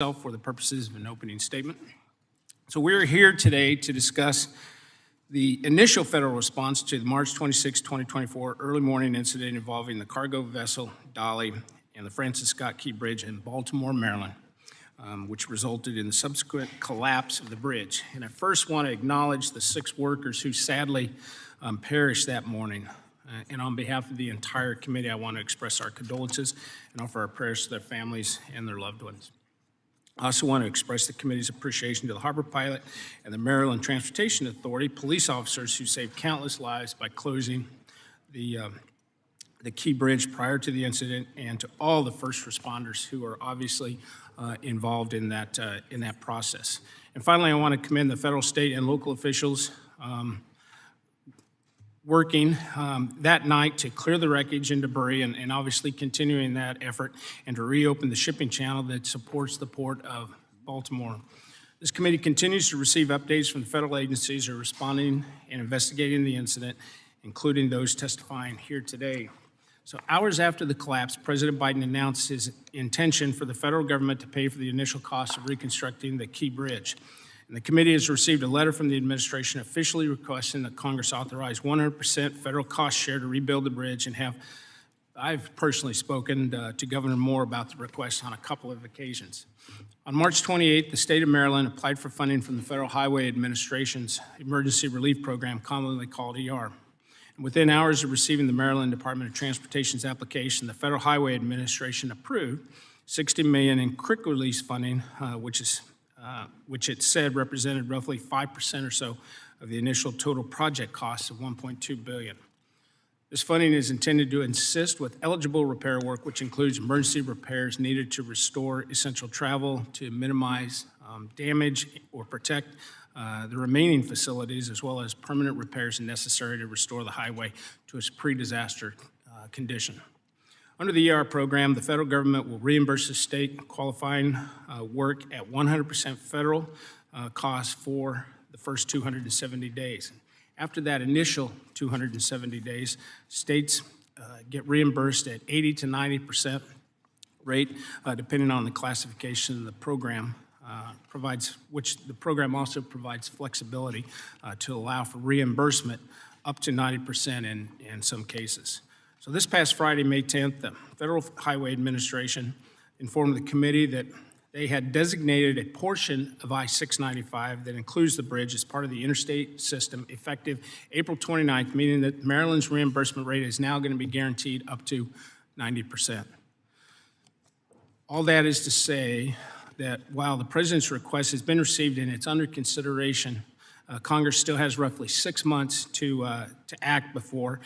For the purposes of an opening statement. So we're here today to discuss the initial federal response to the March 26, 2024 early morning incident involving the cargo vessel Dolly and the Francis Scott Key Bridge in Baltimore, Maryland, which resulted in the subsequent collapse of the bridge. And I first want to acknowledge the 6 workers who sadly perished that morning. And on behalf of the entire committee, I want to express our condolences and offer our prayers to their families and their loved ones. I also want to express the committee's appreciation to the harbor pilot and the Maryland Transportation Authority, police officers who saved countless lives by closing the Key Bridge prior to the incident, and to all the first responders who are obviously involved in that process. And finally, I want to commend the federal, state, and local officials working that night to clear the wreckage and debris, and obviously continuing that effort, and to reopen the shipping channel that supports the port of Baltimore. This committee continues to receive updates from the federal agencies who are responding and investigating the incident, including those testifying here today. So hours after the collapse, President Biden announced his intention for the federal government to pay for the initial cost of reconstructing the Key Bridge. And the committee has received a letter from the administration officially requesting that Congress authorize 100% federal cost share to rebuild the bridge, and I've personally spoken to Governor Moore about the request on a couple of occasions. On March 28th, the state of Maryland applied for funding from the Federal Highway Administration's Emergency Relief Program, commonly called ER. And within hours of receiving the Maryland Department of Transportation's application, the Federal Highway Administration approved $60 million in quick release funding, which it said represented roughly 5% or so of the initial total project cost of $1.2 billion. This funding is intended to assist with eligible repair work, which includes emergency repairs needed to restore essential travel, to minimize damage or protect the remaining facilities, as well as permanent repairs necessary to restore the highway to its pre-disaster condition. Under the ER program, the federal government will reimburse the state qualifying work at 100% federal cost for the first 270 days. After that initial 270 days, states get reimbursed at 80 to 90% rate, depending on the classification of the program. Which the program also provides flexibility to allow for reimbursement up to 90% in some cases. So this past Friday, May 10th, the Federal Highway Administration informed the committee that they had designated a portion of I-695 that includes the bridge as part of the interstate system effective April 29th, meaning that Maryland's reimbursement rate is now going to be guaranteed up to 90%. All that is to say that while the President's request has been received and it's under consideration, Congress still has roughly 6 months to act before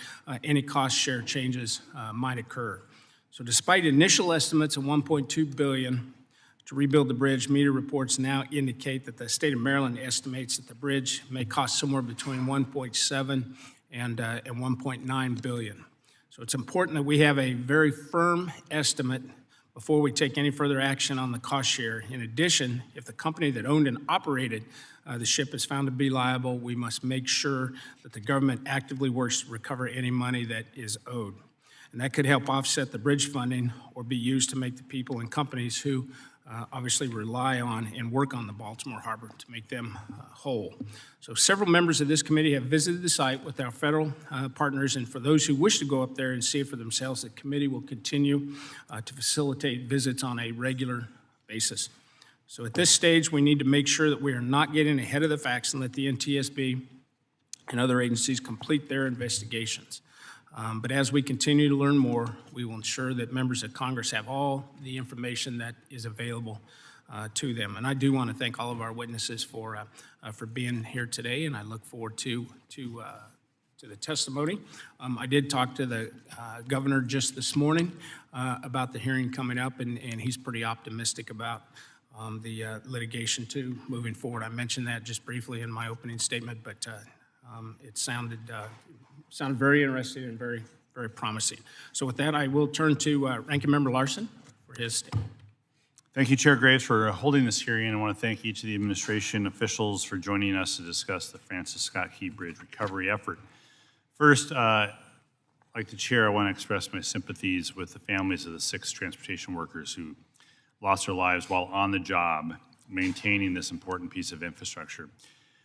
any cost share changes might occur. So despite initial estimates of $1.2 billion to rebuild the bridge, media reports now indicate that the state of Maryland estimates that the bridge may cost somewhere between $1.7 and $1.9 billion. So it's important that we have a very firm estimate before we take any further action on the cost share. In addition, if the company that owned and operated the ship is found to be liable, we must make sure that the government actively works to recover any money that is owed. And that could help offset the bridge funding or be used to make the people and companies who obviously rely on and work on the Baltimore Harbor to make them whole. So several members of this committee have visited the site with our federal partners, and for those who wish to go up there and see it for themselves, the committee will continue to facilitate visits on a regular basis. So at this stage, we need to make sure that we are not getting ahead of the facts and let the NTSB and other agencies complete their investigations. But as we continue to learn more, we will ensure that members of Congress have all the information that is available to them. And I do want to thank all of our witnesses for being here today, and I look forward to the testimony. I did talk to the governor just this morning about the hearing coming up, and he's pretty optimistic about the litigation too moving forward. I mentioned that just briefly in my opening statement, but it sounded very interesting and very, very promising. So with that, I will turn to Ranking Member Larson for his statement. Thank you, Chair Graves, for holding this hearing. I want to thank each of the administration officials for joining us to discuss the Francis Scott Key Bridge recovery effort. First, like the chair, I want to express my sympathies with the families of the 6 transportation workers who lost their lives while on the job maintaining this important piece of infrastructure.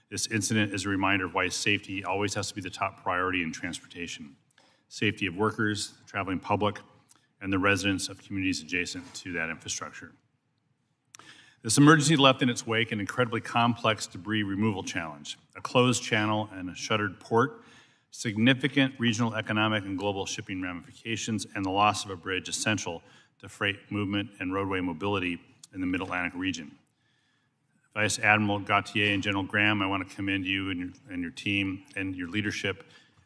This incident is a reminder of why safety always has to be the top priority in transportation. Safety of workers, the traveling public, and the residents of communities adjacent to that infrastructure. This emergency left in its wake an incredibly complex debris removal challenge, a closed channel and a shuttered port, significant regional economic and global shipping ramifications, and the loss of a bridge essential to freight movement and roadway mobility in the Mid-Atlantic region. Vice Admiral Gautier and General Graham, I want to commend you and your team and your leadership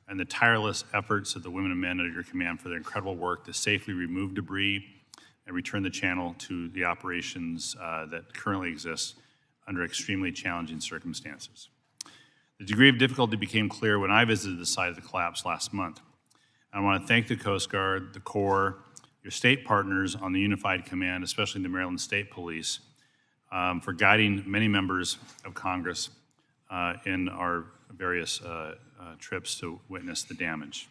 and the tireless efforts of the women and men under your command for their incredible work to safely remove debris and return the channel to the operations that currently exist under extremely challenging circumstances. The degree of difficulty became clear when I visited the site of the collapse last month. I want to thank the Coast Guard, the Corps, your state partners on the Unified Command, especially the Maryland State Police, for guiding many members of Congress in our various trips to witness the damage.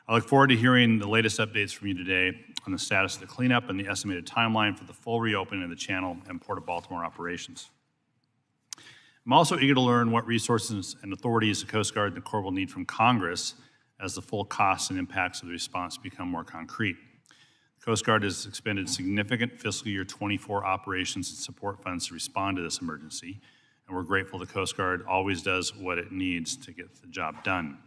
I look forward to hearing the latest updates from you today on the status of the cleanup and the estimated timeline for the full reopening of the Channel and Port of Baltimore operations. I'm also eager to learn what resources and authorities the Coast Guard and the Corps will need from Congress as the full costs and impacts of the response become more concrete. The Coast Guard has expended significant fiscal year 24 operations and support funds to respond to this emergency, and we're grateful the Coast Guard always does what it needs to get the job done.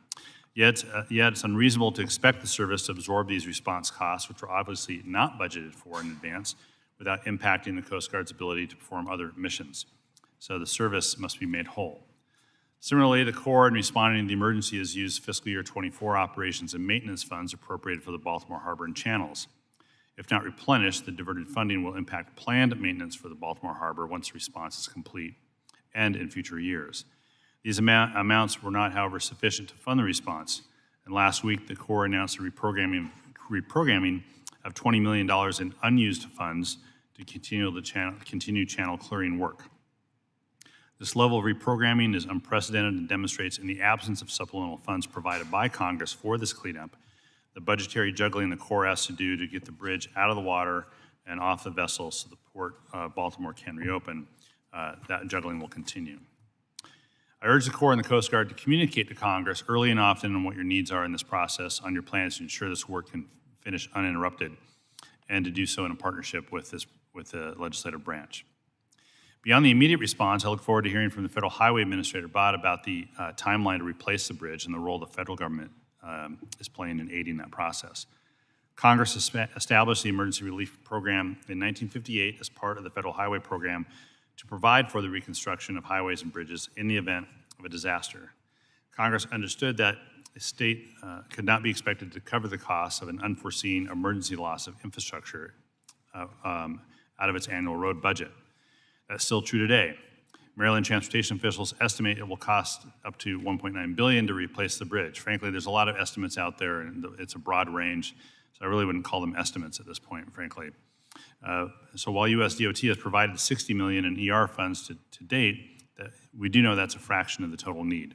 Yet it's unreasonable to expect the service to absorb these response costs, which were obviously not budgeted for in advance, without impacting the Coast Guard's ability to perform other missions. So the service must be made whole. Similarly, the Corps, in responding to the emergency, has used fiscal year 24 operations and maintenance funds appropriated for the Baltimore Harbor and channels. If not replenished, the diverted funding will impact planned maintenance for the Baltimore Harbor once the response is complete and in future years. These amounts were not, however, sufficient to fund the response. And last week, the Corps announced a reprogramming of $20 million in unused funds to continue channel clearing work. This level of reprogramming is unprecedented and demonstrates, in the absence of supplemental funds provided by Congress for this cleanup, the budgetary juggling the Corps has to do to get the bridge out of the water and off the vessel so the Port of Baltimore can reopen. That juggling will continue. I urge the Corps and the Coast Guard to communicate to Congress early and often on what your needs are in this process, on your plans to ensure this work can finish uninterrupted, and to do so in a partnership with the legislative branch. Beyond the immediate response, I look forward to hearing from the Federal Highway Administrator, Bob, about the timeline to replace the bridge and the role the federal government is playing in aiding that process. Congress established the Emergency Relief Program in 1958 as part of the Federal Highway Program to provide for the reconstruction of highways and bridges in the event of a disaster. Congress understood that a state could not be expected to cover the costs of an unforeseen emergency loss of infrastructure out of its annual road budget. That's still true today. Maryland transportation officials estimate it will cost up to $1.9 billion to replace the bridge. Frankly, there's a lot of estimates out there, and it's a broad range, so I really wouldn't call them estimates at this point, frankly. So while USDOT has provided $60 million in ER funds to date, we do know that's a fraction of the total need.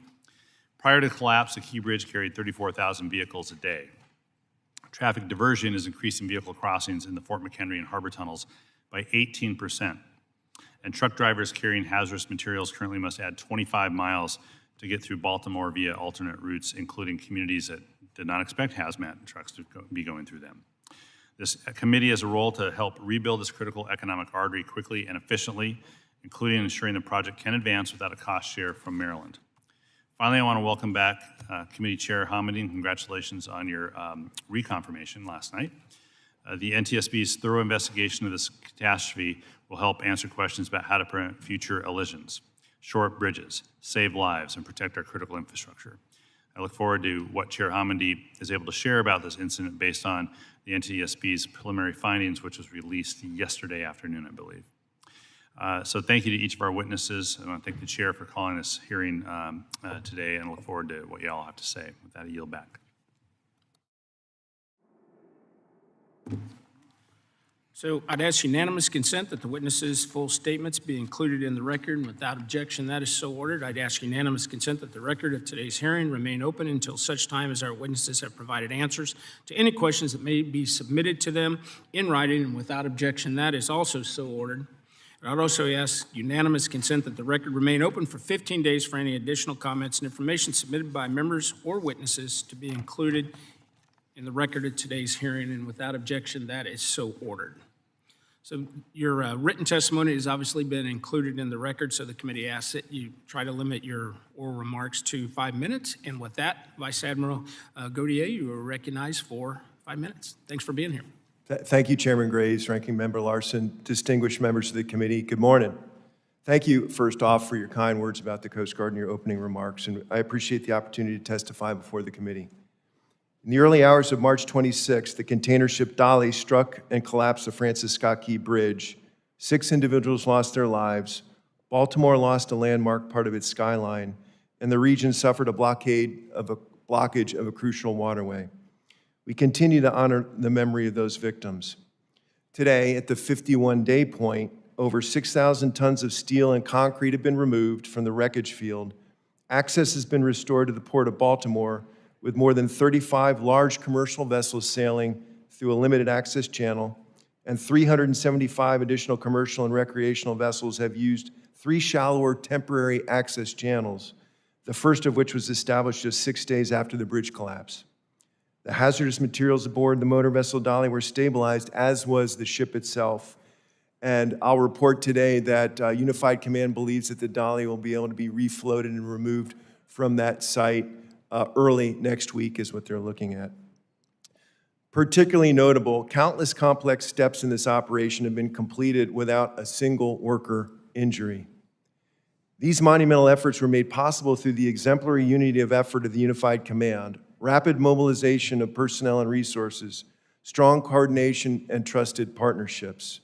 Prior to the collapse, the Key Bridge carried 34,000 vehicles a day. Traffic diversion is increasing vehicle crossings in the Fort McHenry and Harbor tunnels by 18%. And truck drivers carrying hazardous materials currently must add 25 miles to get through Baltimore via alternate routes, including communities that did not expect hazmat trucks to be going through them. This committee has a role to help rebuild this critical economic artery quickly and efficiently, including ensuring the project can advance without a cost share from Maryland. Finally, I want to welcome back Committee Chair Hamady. Congratulations on your reconfirmation last night. The NTSB's thorough investigation of this catastrophe will help answer questions about how to prevent future elisions, shore up bridges, save lives, and protect our critical infrastructure. I look forward to what Chair Hamady is able to share about this incident based on the NTSB's preliminary findings, which was released yesterday afternoon, I believe. So thank you to each of our witnesses. I want to thank the chair for calling this hearing today, and look forward to what you all have to say. With that, I yield back. So I'd ask unanimous consent that the witnesses' full statements be included in the record, and without objection, that is so ordered. I'd ask unanimous consent that the record of today's hearing remain open until such time as our witnesses have provided answers to any questions that may be submitted to them in writing, and without objection, that is also so ordered. And I'd also ask unanimous consent that the record remain open for 15 days for any additional comments and information submitted by members or witnesses to be included in the record of today's hearing, and without objection, that is so ordered. So your written testimony has obviously been included in the record, so the committee asks that you try to limit your oral remarks to 5 minutes. And with that, Vice Admiral Gautier, you are recognized for 5 minutes. Thanks for being here. Thank you, Chairman Graves, Ranking Member Larson, distinguished members of the committee. Good morning. Thank you, first off, for your kind words about the Coast Guard in your opening remarks, and I appreciate the opportunity to testify before the committee. In the early hours of March 26, the container ship Dolly struck and collapsed the Francis Scott Key Bridge. 6 individuals lost their lives. Baltimore lost a landmark part of its skyline, and the region suffered a blockage of a crucial waterway. We continue to honor the memory of those victims. Today, at the 51-day point, over 6,000 tons of steel and concrete have been removed from the wreckage field. Access has been restored to the Port of Baltimore, with more than 35 large commercial vessels sailing through a limited access channel, and 375 additional commercial and recreational vessels have used 3 shallower temporary access channels, the first of which was established just 6 days after the bridge collapse. The hazardous materials aboard the motor vessel Dolly were stabilized, as was the ship itself. And I'll report today that Unified Command believes that the Dolly will be able to be refloated and removed from that site early next week is what they're looking at. Particularly notable, countless complex steps in this operation have been completed without a single worker injury. These monumental efforts were made possible through the exemplary unity of effort of the Unified Command, rapid mobilization of personnel and resources, strong coordination, and trusted partnerships.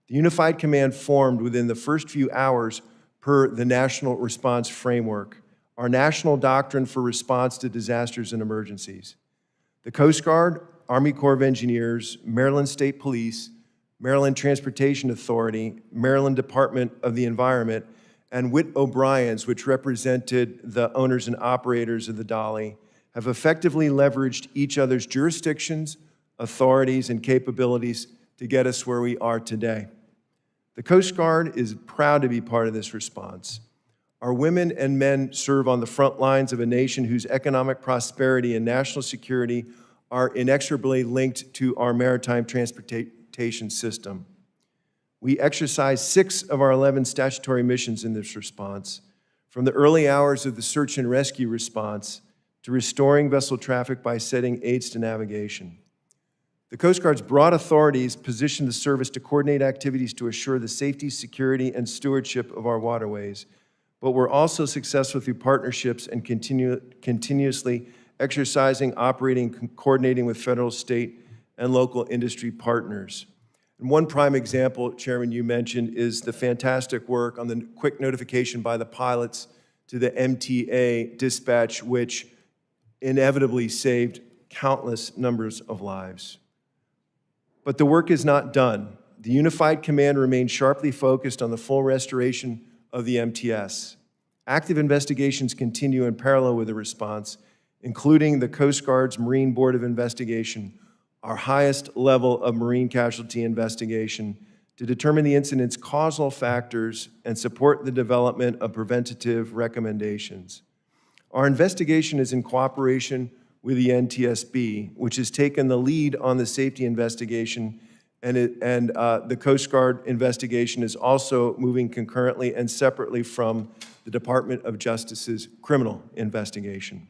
The Unified Command formed within the first few hours per the National Response Framework, our national doctrine for response to disasters and emergencies. The Coast Guard, Army Corps of Engineers, Maryland State Police, Maryland Transportation Authority, Maryland Department of the Environment, and Witt O'Brien's, which represented the owners and operators of the Dolly, have effectively leveraged each other's jurisdictions, authorities, and capabilities to get us where we are today. The Coast Guard is proud to be part of this response. Our women and men serve on the front lines of a nation whose economic prosperity and national security are inexorably linked to our maritime transportation system. We exercise 6 of our 11 statutory missions in this response, from the early hours of the search and rescue response to restoring vessel traffic by setting aids to navigation. The Coast Guard's broad authorities position the service to coordinate activities to assure the safety, security, and stewardship of our waterways, but we're also successful through partnerships and continuously exercising, operating, and coordinating with federal, state, and local industry partners. And one prime example, Chairman, you mentioned, is the fantastic work on the quick notification by the pilots to the MTA dispatch, which inevitably saved countless numbers of lives. But the work is not done. The Unified Command remains sharply focused on the full restoration of the MTS. Active investigations continue in parallel with the response, including the Coast Guard's Marine Board of Investigation, our highest level of marine casualty investigation, to determine the incident's causal factors and support the development of preventative recommendations. Our investigation is in cooperation with the NTSB, which has taken the lead on the safety investigation, and the Coast Guard investigation is also moving concurrently and separately from the Department of Justice's criminal investigation.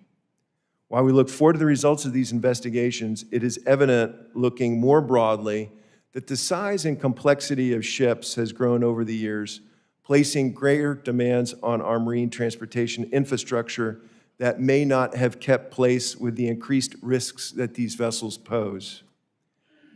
While we look forward to the results of these investigations, it is evident, looking more broadly, that the size and complexity of ships has grown over the years, placing greater demands on our marine transportation infrastructure that may not have kept pace with the increased risks that these vessels pose.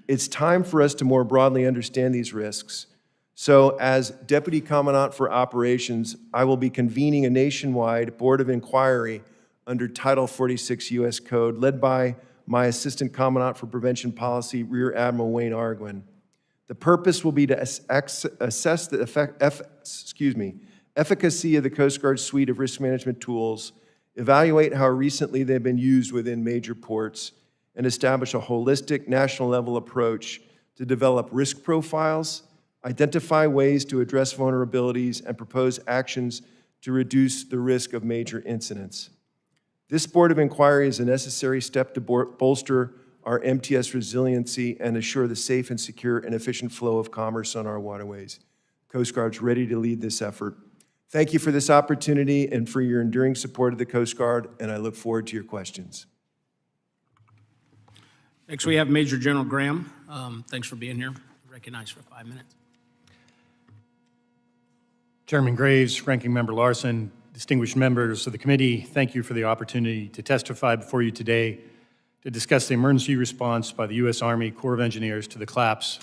It's time for us to more broadly understand these risks. So as Deputy Commandant for Operations, I will be convening a nationwide Board of Inquiry under Title 46 U.S. Code, led by my Assistant Commandant for Prevention Policy, Rear Admiral Wayne Arguin. The purpose will be to assess the efficacy of the Coast Guard suite of risk management tools, evaluate how recently they've been used within major ports, and establish a holistic national-level approach to develop risk profiles, identify ways to address vulnerabilities, and propose actions to reduce the risk of major incidents. This Board of Inquiry is a necessary step to bolster our MTS resiliency and assure the safe and secure and efficient flow of commerce on our waterways. Coast Guard's ready to lead this effort. Thank you for this opportunity and for your enduring support of the Coast Guard, and I look forward to your questions. Next, we have Major General Graham. Thanks for being here. Recognized for 5 minutes. Chairman Graves, Ranking Member Larson, distinguished members of the committee, thank you for the opportunity to testify before you today to discuss the emergency response by the U.S. Army Corps of Engineers to the collapse